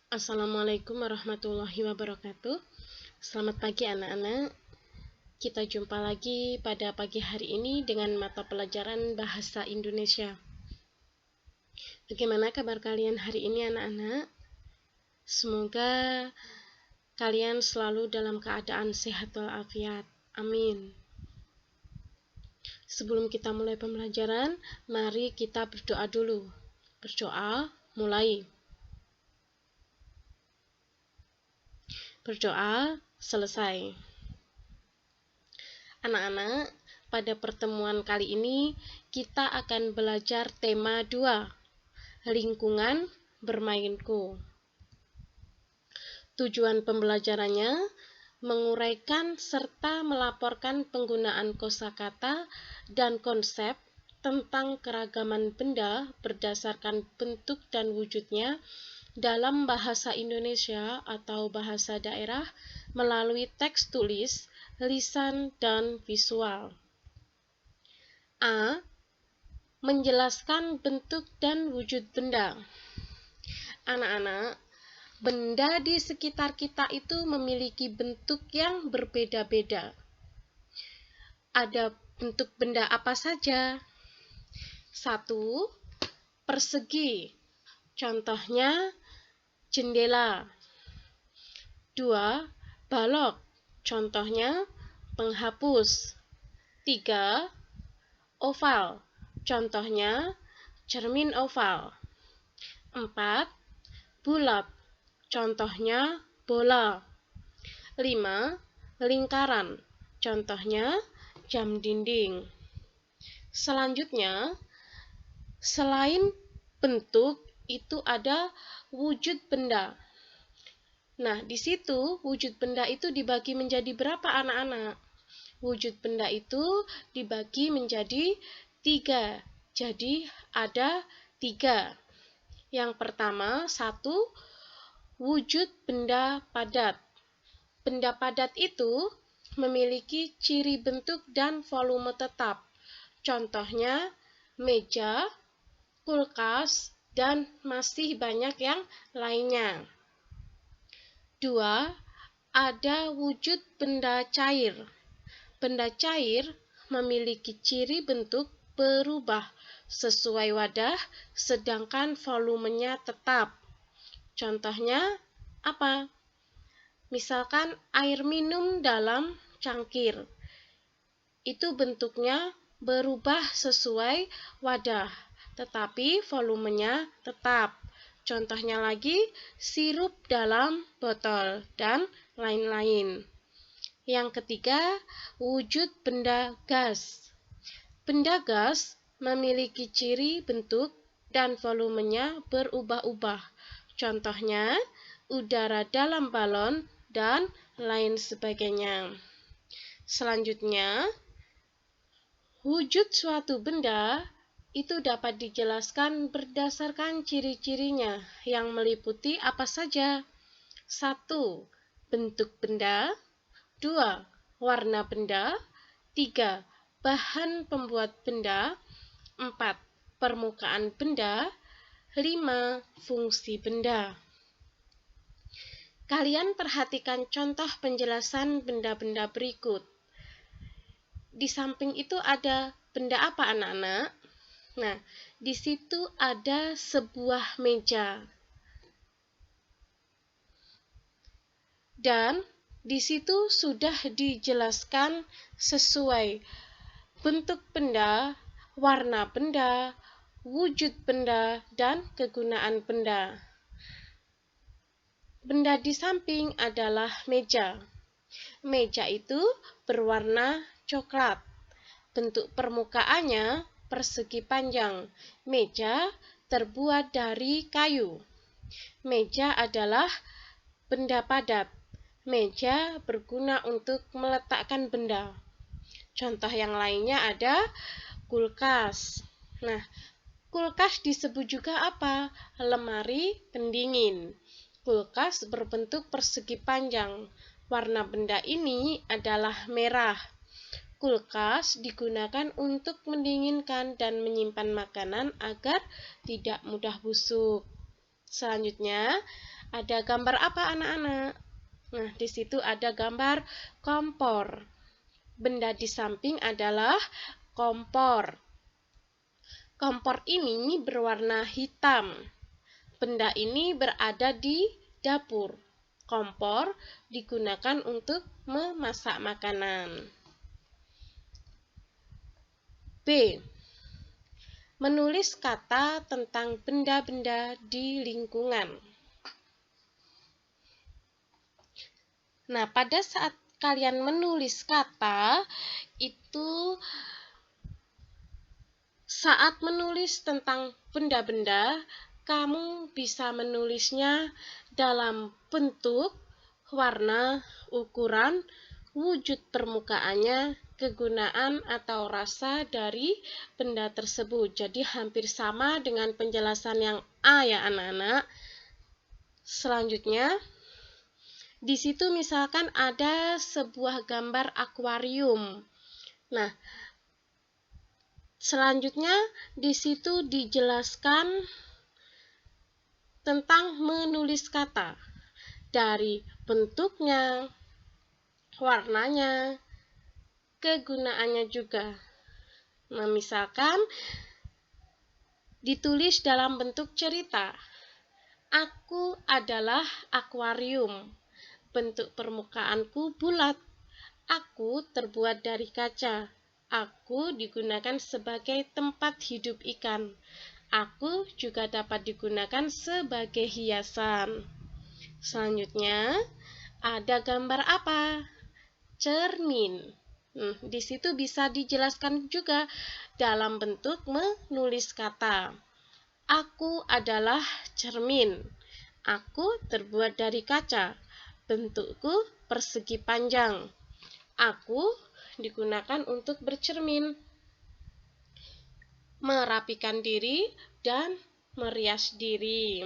Assalamualaikum warahmatullahi wabarakatuh. Selamat pagi anak-anak. Kita jumpa lagi pada pagi hari ini dengan mata pelajaran Bahasa Indonesia. Bagaimana kabar kalian hari ini anak-anak? Semoga kalian selalu dalam keadaan sehat walafiat. Amin. Sebelum kita mulai pembelajaran, mari kita berdoa dulu. Berdoa, mulai. Berdoa, selesai. Anak-anak, pada pertemuan kali ini kita akan belajar tema 2, lingkungan bermainku. Tujuan pembelajarannya menguraikan serta melaporkan penggunaan kosakata dan konsep tentang keragaman benda berdasarkan bentuk dan wujudnya dalam bahasa Indonesia atau bahasa daerah melalui teks tulis, lisan, dan visual. A. Menjelaskan bentuk dan wujud benda. Anak-anak, benda di sekitar kita itu memiliki bentuk yang berbeda-beda. Ada bentuk benda apa saja? 1. Persegi. Contohnya jendela. 2. Balok. Contohnya penghapus. 3. Oval. Contohnya cermin oval. 4. Bulat. Contohnya bola. 5. Lingkaran. Contohnya jam dinding. Selanjutnya, selain bentuk, itu ada wujud benda. Nah, di situ wujud benda itu dibagi menjadi berapa anak-anak? Wujud benda itu dibagi menjadi 3. Jadi ada 3. Yang pertama, 1. Wujud benda padat. Benda padat itu memiliki ciri bentuk dan volume tetap. Contohnya meja, kulkas, dan masih banyak yang lainnya. 2. Ada wujud benda cair. Benda cair memiliki ciri bentuk berubah sesuai wadah, sedangkan volumenya tetap. Contohnya apa? Misalkan air minum dalam cangkir. Itu bentuknya berubah sesuai wadah, tetapi volumenya tetap. Contohnya lagi, sirup dalam botol, dan lain-lain. Yang ketiga, wujud benda gas. Benda gas memiliki ciri bentuk dan volumenya berubah-ubah. Contohnya, udara dalam balon, dan lain sebagainya. Selanjutnya, wujud suatu benda itu dapat dijelaskan berdasarkan ciri-cirinya yang meliputi apa saja? 1. Bentuk benda. 2. Warna benda. 3. Bahan pembuat benda. 4. Permukaan benda. 5. Fungsi benda. Kalian perhatikan contoh penjelasan benda-benda berikut. Di samping itu ada benda apa anak-anak? Nah, di situ ada sebuah meja. Dan di situ sudah dijelaskan sesuai bentuk benda, warna benda, wujud benda, dan kegunaan benda. Benda di samping adalah meja. Meja itu berwarna coklat. Bentuk permukaannya persegi panjang. Meja terbuat dari kayu. Meja adalah benda padat. Meja berguna untuk meletakkan benda. Contoh yang lainnya ada kulkas. Nah, kulkas disebut juga apa? Lemari pendingin. Kulkas berbentuk persegi panjang. Warna benda ini adalah merah. Kulkas digunakan untuk mendinginkan dan menyimpan makanan agar tidak mudah busuk. Selanjutnya, ada gambar apa anak-anak? Nah, di situ ada gambar kompor. Benda di samping adalah kompor. Kompor ini berwarna hitam. Benda ini berada di dapur. Kompor digunakan untuk memasak makanan. B. Menulis kata tentang benda-benda di lingkungan. Nah, pada saat kalian menulis kata, itu saat menulis tentang benda-benda, kamu bisa menulisnya dalam bentuk, warna, ukuran, wujud permukaannya, kegunaan atau rasa dari benda tersebut. Jadi hampir sama dengan penjelasan yang A ya anak-anak. Selanjutnya, di situ misalkan ada sebuah gambar akuarium. Nah, selanjutnya di situ dijelaskan tentang menulis kata dari bentuknya, warnanya, kegunaannya juga. Nah, misalkan ditulis dalam bentuk cerita. Aku adalah akuarium. Bentuk permukaanku bulat. Aku terbuat dari kaca. Aku digunakan sebagai tempat hidup ikan. Aku juga dapat digunakan sebagai hiasan. Selanjutnya, ada gambar apa? Cermin. Di situ bisa dijelaskan juga dalam bentuk menulis kata. Aku adalah cermin. Aku terbuat dari kaca. Bentukku persegi panjang. Aku digunakan untuk bercermin, merapikan diri, dan merias diri.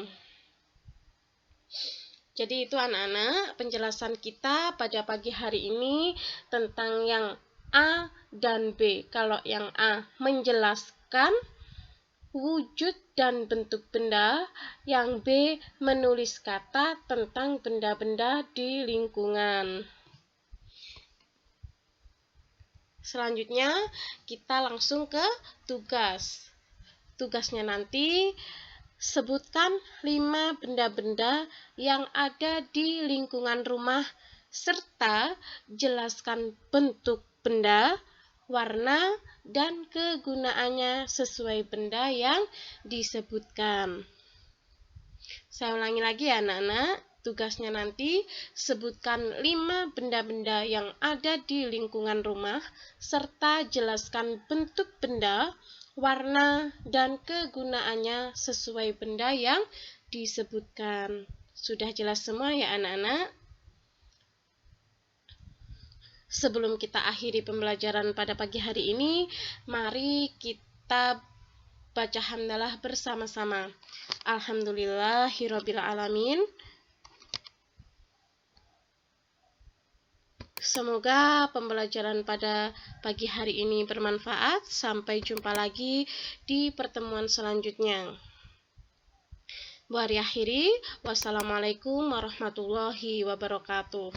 Jadi itu anak-anak penjelasan kita pada pagi hari ini tentang yang A dan B. Kalau yang A menjelaskan wujud dan bentuk benda, yang B menulis kata tentang benda-benda di lingkungan. Selanjutnya kita langsung ke tugas. Tugasnya nanti sebutkan 5 benda-benda yang ada di lingkungan rumah serta jelaskan bentuk benda, warna, dan kegunaannya sesuai benda yang disebutkan. Saya ulangi lagi ya anak-anak. Tugasnya nanti sebutkan 5 benda-benda yang ada di lingkungan rumah serta jelaskan bentuk benda, warna, dan kegunaannya sesuai benda yang disebutkan. Sudah jelas semua ya anak-anak? Sebelum kita akhiri pembelajaran pada pagi hari ini, mari kita baca hamdalah bersama-sama. Alhamdulillahirabbil alamin. Semoga pembelajaran pada pagi hari ini bermanfaat. Sampai jumpa lagi di pertemuan selanjutnya. Wassalamualaikum warahmatullahi wabarakatuh.